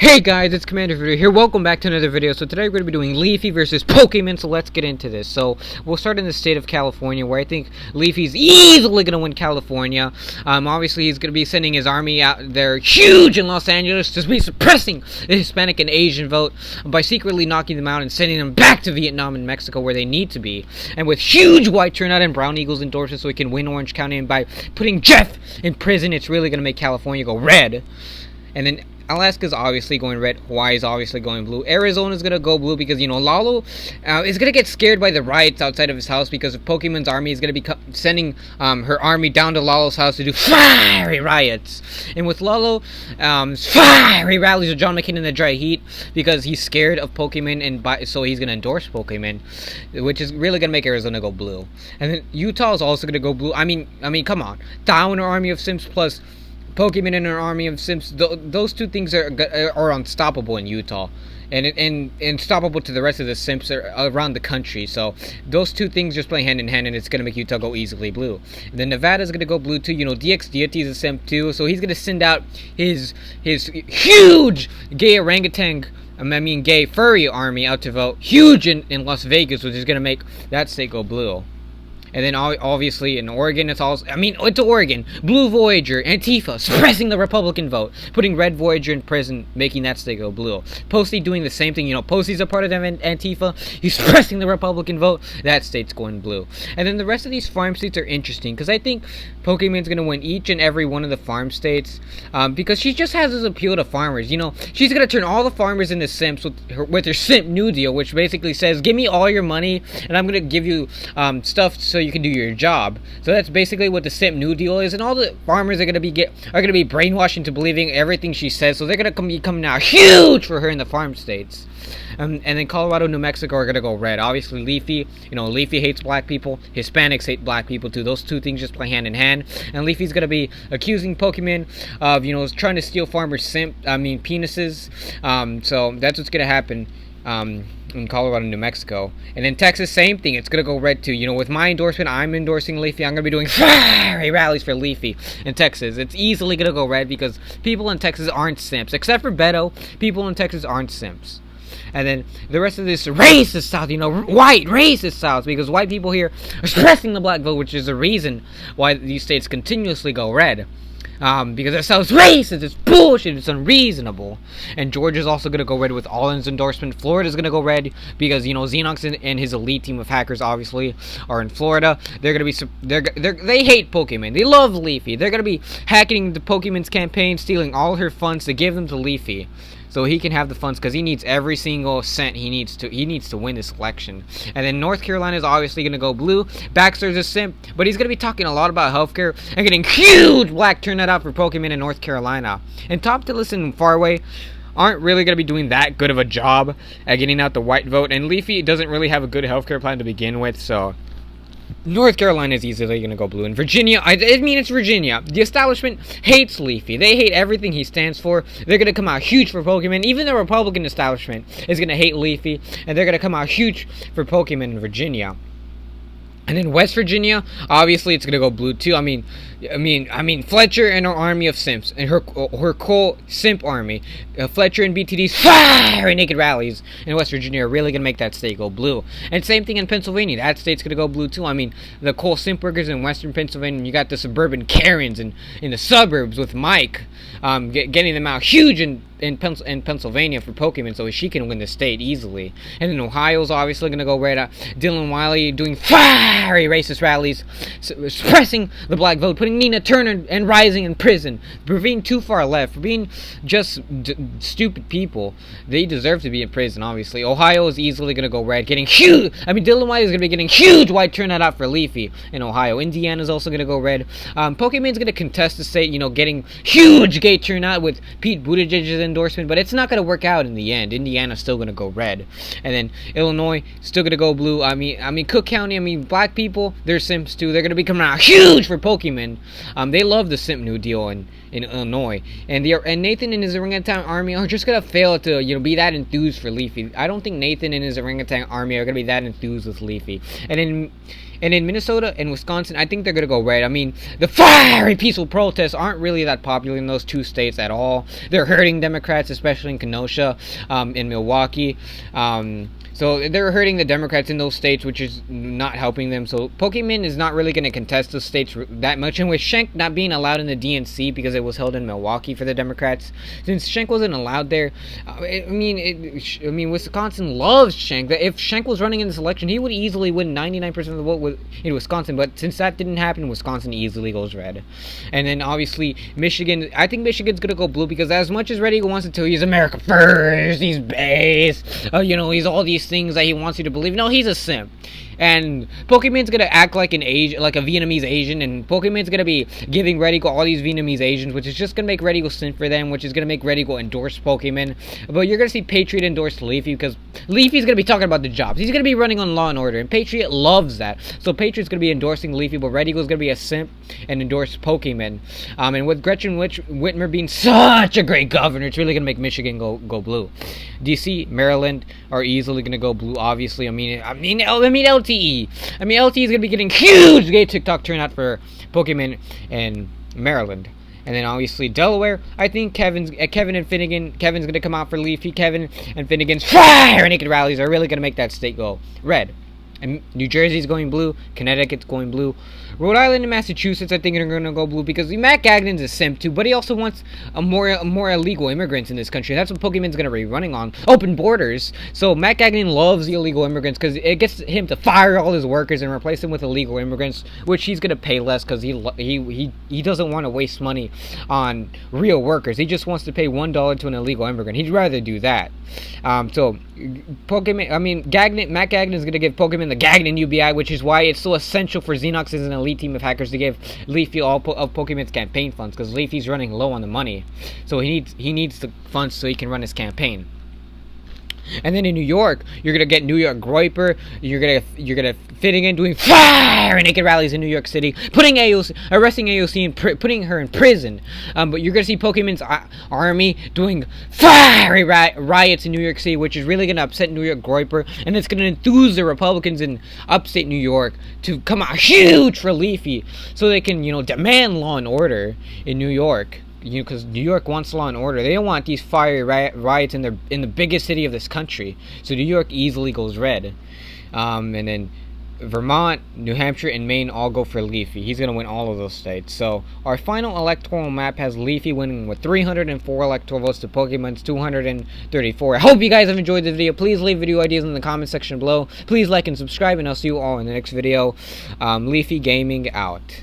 Hey guys, it's Commander Video here. Welcome back to another video. So today we're going to be doing Leafy versus Pokimane, so let's get into this. So we'll start in the state of California, where I think Leafy's easily going to win California. Obviously he's going to be sending his army out there huge in Los Angeles to be suppressing the Hispanic and Asian vote by secretly knocking them out and sending them back to Vietnam and Mexico where they need to be. And with huge white turnout and Brown Eagles endorsement so he can win Orange County, and by putting Jeff in prison, it's really going to make California go red. And then Alaska's obviously going red. Hawaii's obviously going blue. Arizona's going to go blue because, Lalo is going to get scared by the riots outside of his house because of Pokimane's army is going to be sending her army down to Lalo's house to do fiery riots. And with Lalo, fiery rallies with John McCain in the dry heat because he's scared of Pokimane, and so he's going to endorse Pokimane, which is really going to make Arizona go blue. And then Utah is also going to go blue. I mean, come on. Down an army of Simps plus Pokimane and an army of Simps, those two things are unstoppable in Utah, and unstoppable to the rest of the Simps around the country. So those two things just play hand in hand, and it's going to make Utah go easily blue. And then Nevada's going to go blue too. DX Deity is a Simp too, so he's going to send out his huge gay orangutan, gay furry army out to vote huge in Las Vegas, which is going to make that state go blue. And then obviously in Oregon, it's Oregon. Blue Voyager, Antifa, suppressing the Republican vote, putting Red Voyager in prison, making that state go blue. Posty doing the same thing. Posty's a part of Antifa. He's suppressing the Republican vote. That state's going blue. And then the rest of these farm states are interesting because I think Pokimane's going to win each and every one of the farm states because she just has this appeal to farmers. She's going to turn all the farmers into simps with her Simp New Deal, which basically says, give me all your money and I'm going to give you stuff so you can do your job. So that's basically what the Simp New Deal is, and all the farmers are going to be brainwashed into believing everything she says. So they're going to be coming out huge for her in the farm states. And then Colorado, New Mexico are going to go red. Obviously Leafy, Leafy hates black people. Hispanics hate black people too. Those two things just play hand in hand. And Leafy's going to be accusing Pokimane of, trying to steal farmers' penises. So that's what's going to happen. In Colorado and New Mexico. And in Texas, same thing. It's going to go red too. With my endorsement, I'm endorsing Leafy. I'm going to be doing fiery rallies for Leafy in Texas. It's easily going to go red because people in Texas aren't simps. Except for Beto, people in Texas aren't simps. And then the rest of this racist South, white racist South, because white people here are suppressing the black vote, which is the reason why these states continuously go red. Because it sounds racist, it's bullshit, it's unreasonable. And Georgia's also going to go red with Allen's endorsement. Florida's going to go red because, Xenox and his elite team of hackers obviously are in Florida. They're going to be, they hate Pokimane. They love Leafy. They're going to be hacking the Pokimane's campaign, stealing all her funds to give them to Leafy, so he can have the funds because he needs every single cent he needs to win this election. And then North Carolina is obviously going to go blue. Baxter's a simp, but he's going to be talking a lot about healthcare and getting huge black turnout out for Pokimane in North Carolina. And Top to Listen and Farway aren't really going to be doing that good of a job at getting out the white vote. And Leafy doesn't really have a good healthcare plan to begin with, so North Carolina is easily going to go blue. In Virginia, it's Virginia. The establishment hates Leafy. They hate everything he stands for. They're going to come out huge for Pokimane. Even the Republican establishment is going to hate Leafy, and they're going to come out huge for Pokimane in Virginia. And in West Virginia, obviously it's gonna go blue too. Fletcher and her army of simps and her coal simp army, Fletcher and BTD's fiery naked rallies in West Virginia are really gonna make that state go blue. And same thing in Pennsylvania. That state's gonna go blue too. The coal simp workers in Western Pennsylvania. And you got the suburban Karens in the suburbs with Mike, getting them out huge in Pennsylvania for Pokimane, so she can win the state easily. And then Ohio's obviously going to go red. Dylan Wiley doing fiery racist rallies, suppressing the black vote, putting Nina Turner and Rising in prison for being too far left, for being just stupid people. They deserve to be in prison, obviously. Ohio is easily going to go red, getting huge. Dylan Wiley is going to be getting huge white turnout out for Leafy in Ohio. Indiana's also going to go red. Pokimane's going to contest the state, getting huge gay turnout with Pete Buttigieg's endorsement, but it's not going to work out in the end. Indiana's still going to go red. And then Illinois still going to go blue. Cook County, black people, they're simps too. They're going to be coming out huge for Pokimane They love the simp New Deal in Illinois, and Nathan and his orangutan army are just gonna fail to be that enthused for Leafy. I don't think Nathan and his orangutan army are gonna be that enthused with Leafy. And in Minnesota and Wisconsin, I think they're going to go red. I mean, the fiery peaceful protests aren't really that popular in those two states at all. They're hurting Democrats, especially in Kenosha, in Milwaukee. So they're hurting the Democrats in those states, which is not helping them. So Pokimane is not really going to contest those states that much. And with Schenck not being allowed in the DNC because it was held in Milwaukee for the Democrats, since Schenck wasn't allowed there, I mean, Wisconsin loves Schenck. If Schenck was running in this election, he would easily win 99% of the vote in Wisconsin. But since that didn't happen, Wisconsin easily goes red. And then obviously Michigan, I think Michigan's going to go blue because as much as Red Eagle wants to tell you he's America first, he's base, he's all these things that he wants you to believe. No, he's a simp. And Pokimane's gonna act like a Vietnamese Asian, and Pokimane's gonna be giving Red Eagle all these Vietnamese Asians, which is just gonna make Red Eagle simp for them, which is gonna make Red Eagle endorse Pokimane. But you're gonna see Patriot endorse Leafy because Leafy's gonna be talking about the jobs. He's gonna be running on Law and Order, and Patriot loves that. So Patriot's gonna be endorsing Leafy, but Red Eagle's gonna be a simp and endorse Pokimane. And with Gretchen Whitmer being such a great governor, it's really gonna make Michigan go blue. DC, Maryland are easily gonna go blue. Obviously, I mean LTE. I mean LTE is gonna be getting huge gay TikTok turnout for Pokimane and Maryland. And then obviously Delaware, I think Kevin and Finnegan, Kevin's gonna come out for Leafy. Kevin and Finnegan's fire naked rallies are really gonna make that state go red. And New Jersey's going blue, Connecticut's going blue. Rhode Island and Massachusetts, I think, are going to go blue because Matt Gagnon's a simp too, but he also wants a more illegal immigrants in this country. That's what Pokimane's going to be running on. Open borders. So Matt Gagnon loves the illegal immigrants because it gets him to fire all his workers and replace them with illegal immigrants, which he's going to pay less because he doesn't want to waste money on real workers. He just wants to pay $1 to an illegal immigrant. He'd rather do that. So Matt Gagnon is going to give Pokimane the Gagnon UBI, which is why it's so essential for Xenox as an elite team of hackers to give Leafy all of Pokimane's campaign funds, because Leafy's running low on the money, so he needs the funds so he can run his campaign. And then in New York, you're gonna get New York Groyper. You're gonna Finnegan doing fire naked rallies in New York City, arresting AOC and putting her in prison. But you're gonna see Pokimane's army doing fiery riots in New York City, which is really gonna upset New York Groyper, and it's gonna enthuse the Republicans in upstate New York to come out huge for Leafy, so they can demand law and order in New York. Because New York wants law and order. They don't want these fiery riots in the biggest city of this country. So New York easily goes red. And then Vermont, New Hampshire, and Maine all go for Leafy. He's going to win all of those states. So our final electoral map has Leafy winning with 304 electoral votes to Pokimane's 234. I hope you guys have enjoyed the video. Please leave video ideas in the comment section below. Please like and subscribe, and I'll see you all in the next video. Leafy Gaming out.